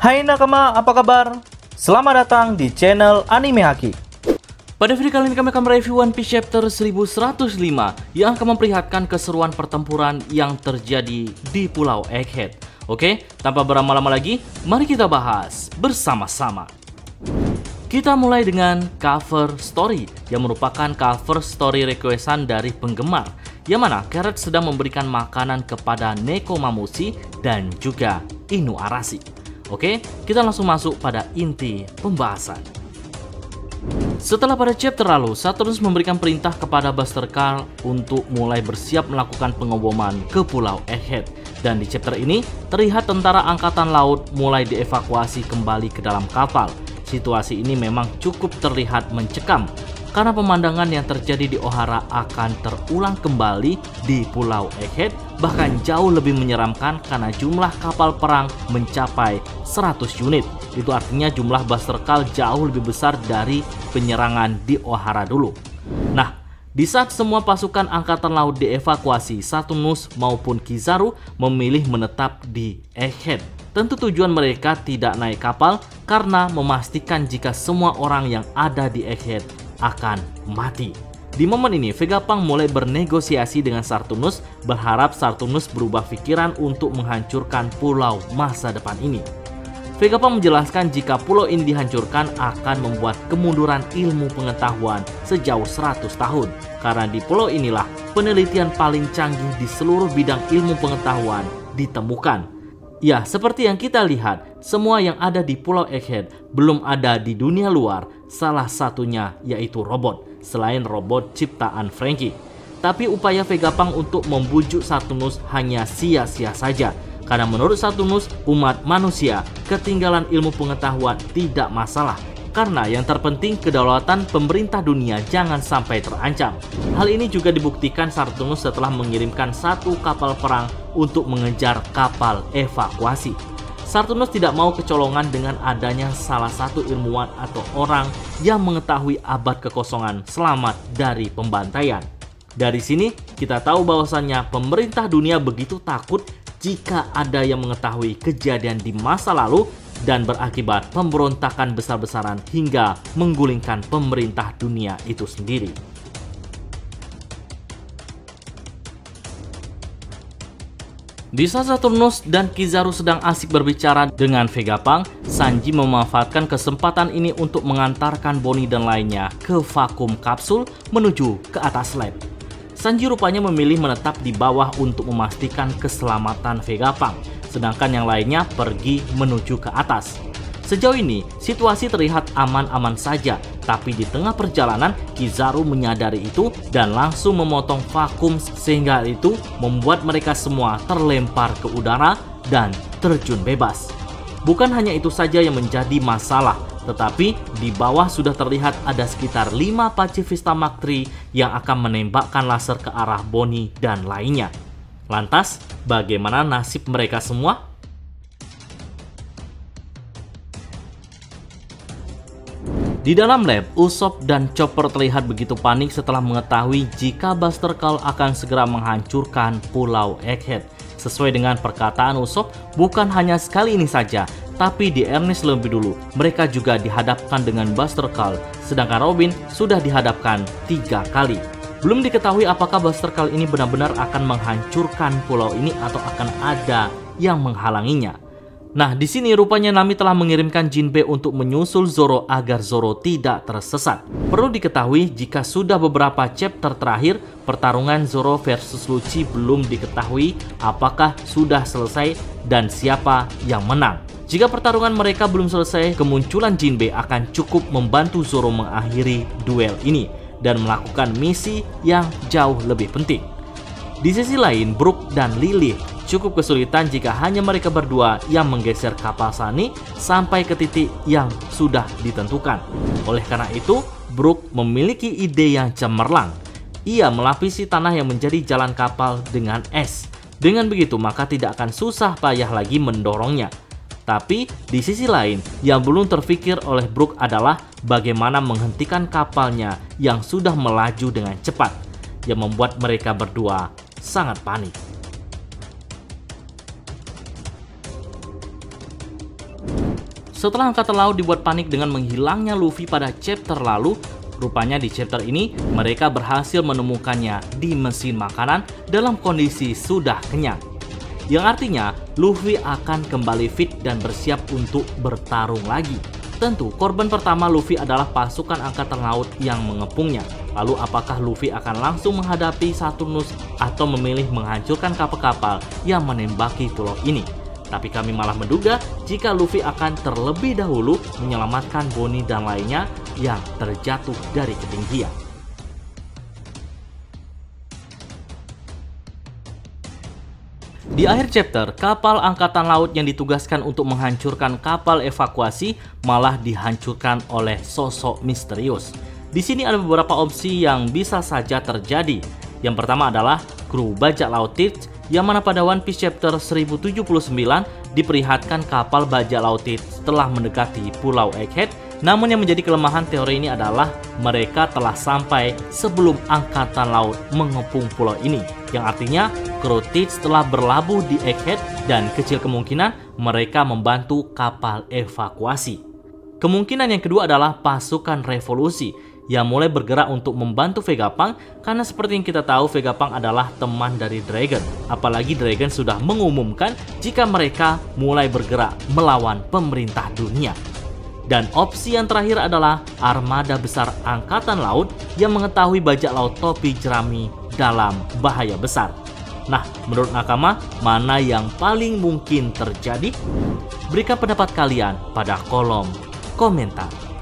Hai nakama, apa kabar? Selamat datang di channel Anime Haki. Pada video kali ini kami akan mereview One Piece chapter 1105 yang akan memperlihatkan keseruan pertempuran yang terjadi di Pulau Egghead. Oke, tanpa berlama-lama lagi, mari kita bahas bersama-sama. Kita mulai dengan cover story yang merupakan cover story requestan dari penggemar, yang mana Carrot sedang memberikan makanan kepada Nekomamushi dan juga Inuarashi. Oke, kita langsung masuk pada inti pembahasan. Setelah pada chapter lalu, Saturnus memberikan perintah kepada Buster Call untuk mulai bersiap melakukan pengeboman ke Pulau Egghead. Dan di chapter ini, terlihat tentara angkatan laut mulai dievakuasi kembali ke dalam kapal. Situasi ini memang cukup terlihat mencekam, karena pemandangan yang terjadi di Ohara akan terulang kembali di Pulau Egghead, bahkan jauh lebih menyeramkan karena jumlah kapal perang mencapai 100 unit. Itu artinya jumlah Buster Call jauh lebih besar dari penyerangan di Ohara dulu. Nah, di saat semua pasukan angkatan laut dievakuasi, Saturnus maupun Kizaru memilih menetap di Egghead. Tentu tujuan mereka tidak naik kapal karena memastikan jika semua orang yang ada di Egghead akan mati. Di momen ini, Vegapunk mulai bernegosiasi dengan Saturnus, berharap Saturnus berubah pikiran untuk menghancurkan pulau masa depan ini. Vegapunk menjelaskan jika pulau ini dihancurkan akan membuat kemunduran ilmu pengetahuan sejauh 100 tahun. Karena di pulau inilah penelitian paling canggih di seluruh bidang ilmu pengetahuan ditemukan. Ya, seperti yang kita lihat, semua yang ada di Pulau Egghead belum ada di dunia luar, salah satunya yaitu robot, selain robot ciptaan Franky. Tapi upaya Vegapunk untuk membujuk Saturnus hanya sia-sia saja, karena menurut Saturnus, umat manusia ketinggalan ilmu pengetahuan tidak masalah, karena yang terpenting kedaulatan pemerintah dunia jangan sampai terancam. Hal ini juga dibuktikan Saturnus setelah mengirimkan satu kapal perang untuk mengejar kapal evakuasi. Saturnus tidak mau kecolongan dengan adanya salah satu ilmuwan atau orang yang mengetahui abad kekosongan selamat dari pembantaian. Dari sini kita tahu bahwasannya pemerintah dunia begitu takut jika ada yang mengetahui kejadian di masa lalu dan berakibat pemberontakan besar-besaran hingga menggulingkan pemerintah dunia itu sendiri. Di saat Saturnus dan Kizaru sedang asik berbicara dengan Vegapunk, Sanji memanfaatkan kesempatan ini untuk mengantarkan Bonnie dan lainnya ke vakum kapsul menuju ke atas lab. Sanji rupanya memilih menetap di bawah untuk memastikan keselamatan Vegapunk, sedangkan yang lainnya pergi menuju ke atas. Sejauh ini, situasi terlihat aman-aman saja, tapi di tengah perjalanan, Kizaru menyadari itu dan langsung memotong vakum sehingga itu membuat mereka semua terlempar ke udara dan terjun bebas. Bukan hanya itu saja yang menjadi masalah, tetapi di bawah sudah terlihat ada sekitar 5 Pacifista Mark III yang akan menembakkan laser ke arah Bonnie dan lainnya. Lantas, bagaimana nasib mereka semua? Di dalam lab, Usopp dan Chopper terlihat begitu panik setelah mengetahui jika Buster Call akan segera menghancurkan Pulau Egghead. Sesuai dengan perkataan Usopp, bukan hanya sekali ini saja, tapi di Ernest lebih dulu, mereka juga dihadapkan dengan Buster Call, sedangkan Robin sudah dihadapkan 3 kali. Belum diketahui apakah Buster Call ini benar-benar akan menghancurkan pulau ini atau akan ada yang menghalanginya. Nah, di sini rupanya Nami telah mengirimkan Jinbe untuk menyusul Zoro agar Zoro tidak tersesat. Perlu diketahui jika sudah beberapa chapter terakhir, pertarungan Zoro versus Lucci belum diketahui apakah sudah selesai dan siapa yang menang. Jika pertarungan mereka belum selesai, kemunculan Jinbe akan cukup membantu Zoro mengakhiri duel ini dan melakukan misi yang jauh lebih penting. Di sisi lain, Brook dan Lily cukup kesulitan jika hanya mereka berdua yang menggeser kapal Sunny sampai ke titik yang sudah ditentukan. Oleh karena itu, Brook memiliki ide yang cemerlang. Ia melapisi tanah yang menjadi jalan kapal dengan es. Dengan begitu, maka tidak akan susah payah lagi mendorongnya. Tapi di sisi lain, yang belum terfikir oleh Brook adalah bagaimana menghentikan kapalnya yang sudah melaju dengan cepat, yang membuat mereka berdua sangat panik. setelah Angkatan Laut dibuat panik dengan menghilangnya Luffy pada chapter lalu, rupanya di chapter ini mereka berhasil menemukannya di mesin makanan dalam kondisi sudah kenyang. Yang artinya Luffy akan kembali fit dan bersiap untuk bertarung lagi. Tentu korban pertama Luffy adalah pasukan Angkatan Laut yang mengepungnya. Lalu apakah Luffy akan langsung menghadapi Saturnus atau memilih menghancurkan kapal-kapal yang menembaki pulau ini? Tapi kami malah menduga jika Luffy akan terlebih dahulu menyelamatkan Bonnie dan lainnya yang terjatuh dari ketinggian. Di akhir chapter, kapal Angkatan Laut yang ditugaskan untuk menghancurkan kapal evakuasi malah dihancurkan oleh sosok misterius. Di sini ada beberapa opsi yang bisa saja terjadi. Yang pertama adalah kru bajak laut Teach, yang mana pada One Piece chapter 1079 diperlihatkan kapal bajak laut Teach telah mendekati Pulau Egghead. Namun yang menjadi kelemahan teori ini adalah mereka telah sampai sebelum Angkatan Laut mengepung pulau ini, yang artinya kru Teach telah berlabuh di Egghead dan kecil kemungkinan mereka membantu kapal evakuasi. Kemungkinan yang kedua adalah pasukan revolusi yang mulai bergerak untuk membantu Vegapunk, karena seperti yang kita tahu Vegapunk adalah teman dari Dragon. Apalagi Dragon sudah mengumumkan jika mereka mulai bergerak melawan pemerintah dunia. Dan opsi yang terakhir adalah armada besar Angkatan Laut yang mengetahui bajak laut topi jerami dalam bahaya besar. Nah, menurut Nakama, mana yang paling mungkin terjadi? Berikan pendapat kalian pada kolom komentar.